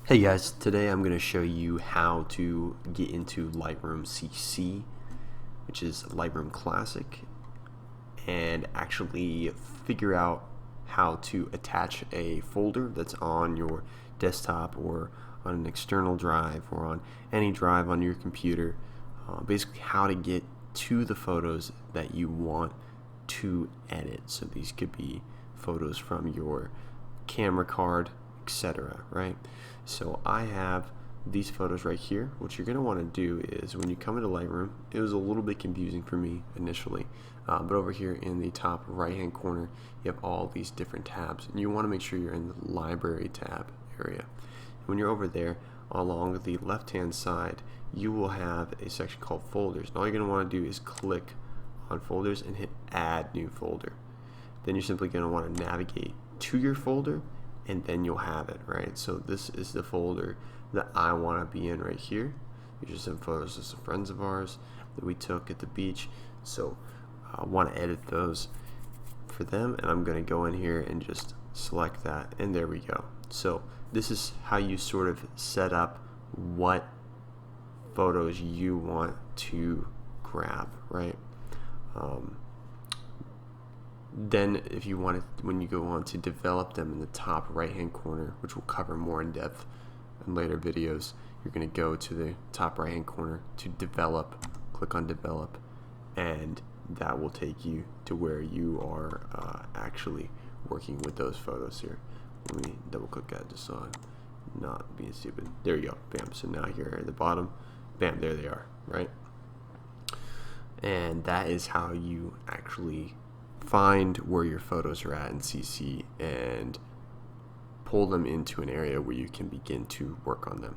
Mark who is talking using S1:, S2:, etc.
S1: Hey guys, today I'm going to show you how to get into Lightroom CC, which is Lightroom Classic, and actually figure out how to attach a folder that's on your desktop or on an external drive or on any drive on your computer. Basically how to get to the photos that you want to edit. So these could be photos from your camera card, etc. Right? So I have these photos right here. What you're going to want to do is when you come into Lightroom, it was a little bit confusing for me initially, but over here in the top right hand corner you have all these different tabs, and you want to make sure you're in the library tab area. When you're over there, along the left hand side you will have a section called folders, and all you're going to want to do is click on folders and hit add new folder. Then you're simply going to want to navigate to your folder, and then you'll have it, right? So this is the folder that I want to be in right here. These are some photos of some friends of ours that we took at the beach, so I want to edit those for them, and I'm going to go in here and just select that, and there we go. So this is how you sort of set up what photos you want to grab, right? Then if you want to, when you go on to develop them in the top right hand corner, which we'll cover more in depth in later videos, you're going to go to the top right hand corner to develop, click on develop, and that will take you to where you are actually working with those photos here. Let me double click that just so I'm not being stupid. There you go, bam. So now here at the bottom, bam, there they are, right? And that is how you actually find where your photos are at in CC and pull them into an area where you can begin to work on them.